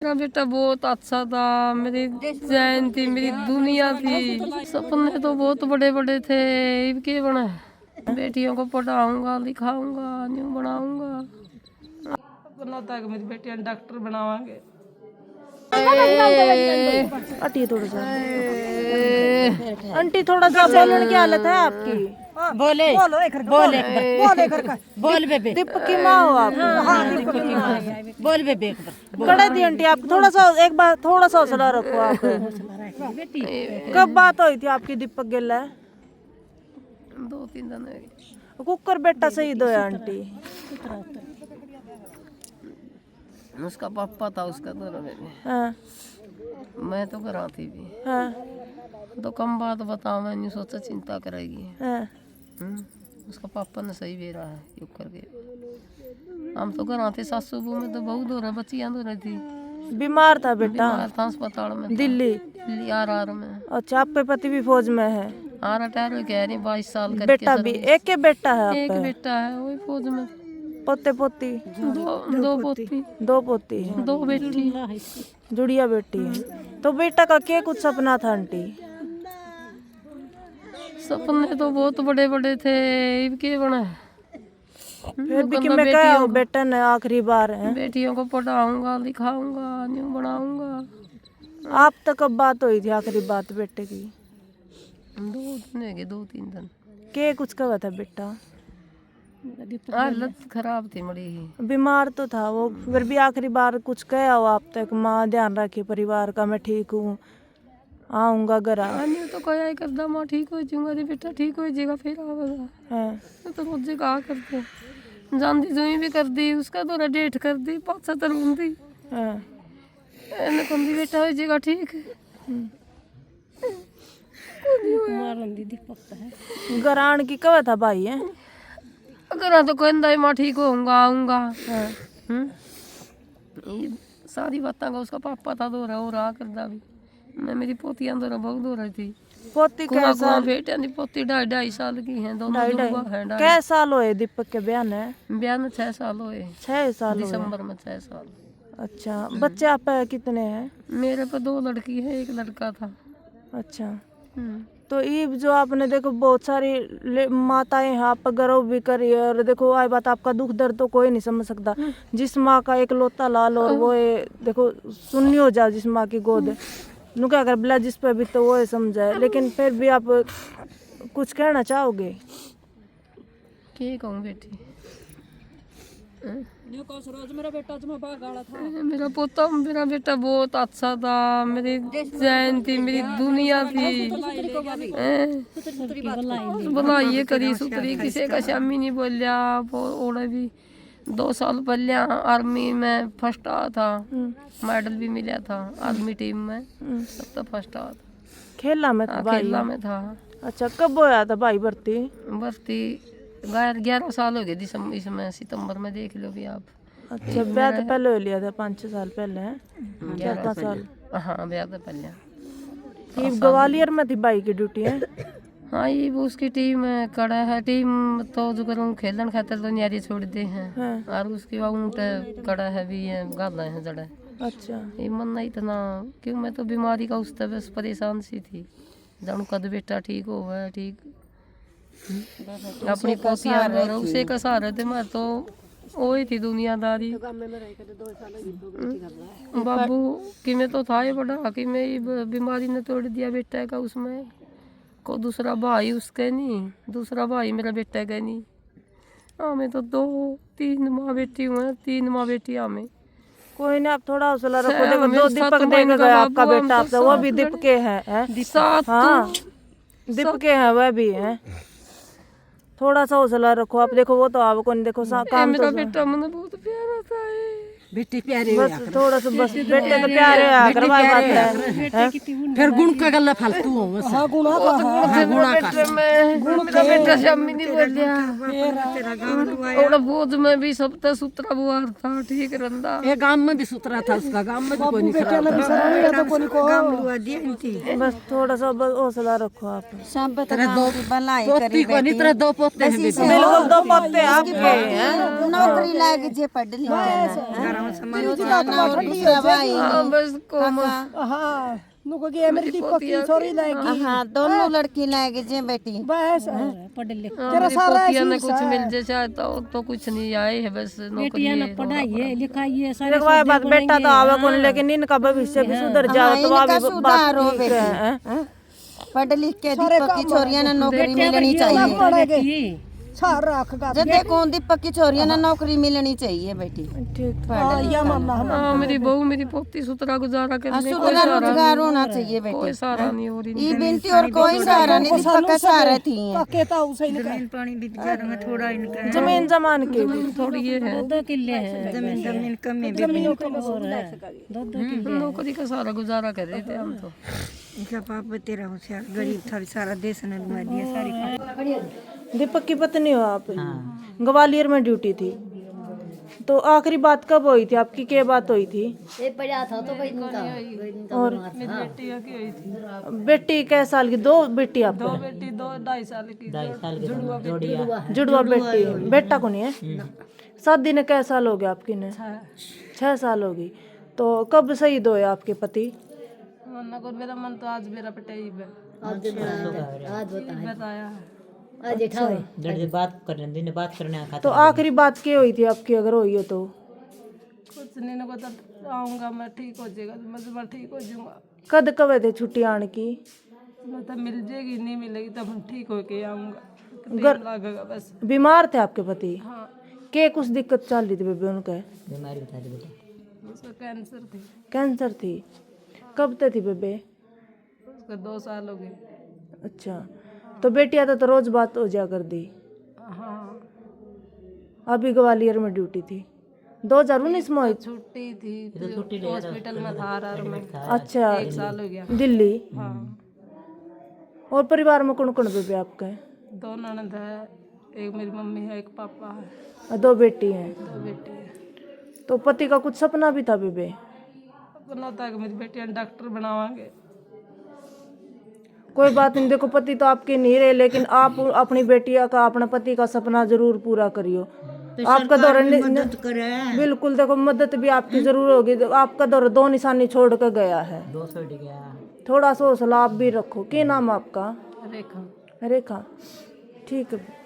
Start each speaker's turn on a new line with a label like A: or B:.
A: मेरा बेटा बहुत अच्छा था, मेरी जान थी, मेरी दुनिया थी। सपने तो बहुत बड़े बड़े थे, अब क्या बना है? बेटियों को पढ़ाऊंगा, लिखाऊंगा, न्यू बनाऊंगा।
B: बना था कि मेरी बेटियां डॉक्टर बनावांगे।
C: आंटी थोड़ा सा आंटी थोड़ा सा बोलने की हालत है आपकी।
D: बोले बोले बोल बेबे
C: दीपक की माँ हो आप?
D: बोल बेबे एक बार
C: कड़े दी आंटी आप थोड़ा सा एक बार थोड़ा सा हौसला रखो आप। कब बात हुई थी आपकी दीपक गिल?
A: 2-3 दिन हो गए।
C: कुकर बेटा शहीद होया आंटी।
A: उसका पापा था, उसका तो
C: हाँ
A: मैं तो कराती भी।
C: हाँ
A: तो कम बात बताओ, मैं नहीं सोचा चिंता करेगी।
C: हाँ
A: उसका पापा ने सही दे रहा है युग करके। हम तो कराते सासू बहू में तो बहुत हो रहा, बच्चियां तो रही थी।
C: बीमार था बेटा?
A: बीमार था, अस्पताल में था। दिल्ली आर में।
C: अच्छा, आपके पति भी फौज में है?
A: रिटायर कह रही, 22 साल करके।
C: बेटा भी एक के बेटा है?
A: एक
C: आप
A: बेटा है, वही फौज में।
C: पोते पोती?
A: दो पोती,
C: 2 पोती,
A: 2 बेटी,
C: जुड़िया बेटी है। तो बेटा का क्या कुछ सपना था आंटी?
A: सपने तो बहुत बड़े बड़े थे, अब क्या बना है?
C: फिर भी कि मैं क्या हूँ, बेटा ने आखिरी बार है।
A: बेटियों को पढ़ाऊंगा, लिखाऊंगा, न्यू बनाऊंगा।
C: आप तक कब बात हुई थी आखिरी बात बेटे की?
A: 2 दिन हो गए, 2-3 दिन।
C: के कुछ कहा था बेटा?
A: हालत खराब थी बड़ी ही।
C: बीमार तो था वो, फिर भी आखिरी बार कुछ कहा हो आप तक? माँ ध्यान रखिए परिवार का, मैं ठीक हूँ, आऊंगा घर।
A: न्यू तो क्या ही करदा, माँ ठीक हो जाऊंगा, रे बेटा ठीक हो जाएगा, फिर आवेगा।
C: हाँ
A: तो रोजे कहा करते जानती जोई भी कर दी, उसका तो डेट कर दी, 5-7 रूंदी।
C: हाँ
A: एने कंदी बेटा हो जाएगा ठीक।
C: गरान की कवा था भाई है?
A: अगर तो कहता माँ ठीक होऊंगा, आऊंगा।
C: हाँ
A: ये सारी बातें का उसका पापा था, दो रहा करदा भी। मैं मेरी पोतियां दो बहुत दो रही थी।
C: पोती कैसा?
A: बेटे दी पोती 2.5 साल की है, दोनों जुड़वा है।
C: कै साल हुए दीपक के बयान है?
A: बयान 6 साल हुए।
C: 6 साल हुए।
A: दिसंबर में 6 साल।
C: अच्छा, बच्चे आप कितने हैं?
A: मेरे पे 2 लड़की है, 1 लड़का था।
C: अच्छा, तो ये जो आपने देखो बहुत सारी माताएं हैं, आप पर गर्व भी करी है, और देखो आई बात आपका दुख दर्द तो कोई नहीं समझ सकता। जिस माँ का एक लौता लाल और वो देखो सुन्नी हो जाए जिस माँ की गोद, नु क्या कर बिला जिस पे भी तो वो समझाए। लेकिन फिर भी आप कुछ कहना चाहोगे?
A: क्या कहूँ बेटी? मेरा बेटा बहुत अच्छा था, मेरी जान थी, मेरी दुनिया थी। भलाई करी सुतरी, किसी का शामी नहीं बोलिया। ओड़ा भी 2 साल पहले आर्मी में फर्स्ट आया था, मेडल भी मिला था आर्मी टीम में, सब तो फर्स्ट आया था।
C: खेला में था भाई?
A: खेला में था।
C: अच्छा, कब होया था भाई भर्ती?
A: 11 साल हो गए दिसंबर, इसमें सितंबर में देख लो भी आप।
C: अच्छा, ब्याह तो पहले हो लिया था, 5-6 साल पहले है? 4-5 साल?
A: हाँ, ब्याह तो पहले।
C: ये ग्वालियर में थी भाई की ड्यूटी है?
A: हाँ, ये वो उसकी टीम कड़ा है, टीम तो जो करूँ खेलन खातर तो न्यारी छोड़ दे हैं। और उसकी ऊँट कड़ा है भी है, गाला है जड़ा।
C: अच्छा,
A: ये मन नहीं इतना, क्यों मैं तो बीमारी का उस तरह से परेशान सी थी। जानू कद बेटा ठीक हो गया, ठीक अपनी पोतियां उसे का सहारा थे। मैं तो वही थी दुनियादारी। बाबू कि मैं तो था ही बड़ा कि मेरी बीमारी ने तोड़ दिया बेटा का। उसमें को दूसरा भाई उसके नहीं, दूसरा भाई मेरा बेटा का नहीं। हमें तो 2-3 माँ बेटी हुए, 3 माँ बेटी हमें।
C: कोई नहीं, आप थोड़ा हौसला रखो। देखो 2 दीपक देख गया आपका बेटा, आपसे वो भी दीप के है? हाँ, दीप के है वह भी है। थोड़ा सा हौसला रखो आप। देखो वो तो आपको नहीं, देखो काम
A: मेरा बेटा मुझे बहुत प्यारा था।
D: बेटी प्यारे
C: बस थोड़ा सा, बस बेटे तो प्यारे है, करवा बात है।
D: फिर गुण का गला फालतू हो बस।
C: हाँ, गुणा का
A: मेरा बेटा शामी नहीं बोलिया। और भोज में भी सब तो सुतरा बुआर था, ठीक रंदा।
D: ये गांव में भी सुतरा था, उसका गांव में भी कोई नहीं खराब था।
C: बस थोड़ा सा हौसला रखो आप।
D: तेरे 2 पोती को नहीं, तेरे 2 पोते हैं।
C: बिल्कुल 2 पोते आपके हैं।
E: नौकरी लाग जे पढ़ लिया
D: जाना और दूसरा भाई
A: हाँ बस कोमल
E: हाँ नुको के मेरी दीपक की छोरी लाएगी
D: हाँ दोनों लड़की लाएगी जे बेटी
E: बस
A: तेरा पोतिया ने कुछ मिल जाए तो कुछ नहीं आए है बस नौकरी है
D: पढ़ाइए लिखाइए
C: देखो भाई बात बेटा तो आवे कौन लेकिन इनका भविष्य भी सुधर जाए तो
D: इनका
C: भी
D: सुधार हो
C: बात ठीक
D: बेटी
C: है हैं?
D: पढ़ लिख के दीपक की छोरियां ने नौकरी मिलनी चाहिए
E: सार रखगा
D: जब देखो दीपक की छोरियां ने नौकरी मिलनी चाहिए बेटी
C: ठीक
E: या मामला
A: हाँ मेरी बहू मेरी पोती सुतरा गुजारा करने कोई
D: सुधरा रोजगार होना चाहिए बेटी
A: कोई सहारा नहीं हो रही
D: ये बिनती और कोई सहारा नहीं दीपक का सहारा थी
E: कहता उसे इनका
C: जमीन जमान के भी
A: थोड़ी ये है
D: 2 किले है जमीन कम है
A: नौकरी का सारा गुजारा कर रहे थे हम तो
D: इसका पाप तेरा होशियार गरीब था सारा देश ने डुबा दिया सारी
C: दीपक की पत्नी हो आप ग्वालियर में ड्यूटी थी तो आखिरी बात कब हुई थी आपकी क्या बात हुई थी और
B: मेरी बेटी की हुई थी
C: बेटी कै साल की 2 बेटी आपको
B: 2 बेटी 2.5 साल की
C: जुड़वा बेटी बेटा को नहीं है शादी ने कै साल हो गया आपकी ने 6 साल होगी तो कब शहीद हुए आपके पति
B: मन्ना को मेरा मन तो आज मेरा पटाई है बताया
F: बात करने
C: तो आखिरी बात क्या हुई थी आपकी अगर हुई हो तो
B: कुछ नहीं ना तो आऊँगा मैं ठीक हो जाएगा मैं ठीक हो जाऊँगा
C: कद कब थे छुट्टी आने की
B: मैं तो मिल जाएगी नहीं मिलेगी तब हम ठीक होके आऊँगा लगेगा बस
C: बीमार थे आपके पति
B: हाँ
C: के कुछ दिक्कत चल रही थी बेबे उनका
F: बीमारी बता दे बेटा
B: उसका कैंसर थी
C: कैंसर थी कब तक थी बेबे
B: उसका 2 साल हो गए
C: अच्छा तो बेटिया तो रोज बात हो जा कर दी
B: हाँ
C: अभी ग्वालियर में ड्यूटी थी 2019 में हुई।
B: छुट्टी थी हॉस्पिटल में था आर में
C: अच्छा
B: 1 साल हो गया
C: दिल्ली
B: हाँ
C: और परिवार में कौन कौन बेबे आपका है
B: 2 ननद है एक मेरी मम्मी है एक पापा है
C: और 2 बेटी हैं
B: 2 बेटी है
C: तो पति का कुछ सपना भी था बेबे
B: अपना था कि मेरी बेटियां डॉक्टर बनावांगे
C: कोई बात नहीं देखो पति तो आपके नहीं रहे लेकिन आप अपनी बेटिया का अपना पति का सपना जरूर पूरा करियो आपका दौर बिल्कुल देखो मदद भी आपकी जरूर होगी आपका दौर 2 निशानी छोड़ कर गया है
F: 200 गया
C: थोड़ा सा हौसला आप भी रखो क्या नाम आपका
B: रेखा
C: रेखा ठीक है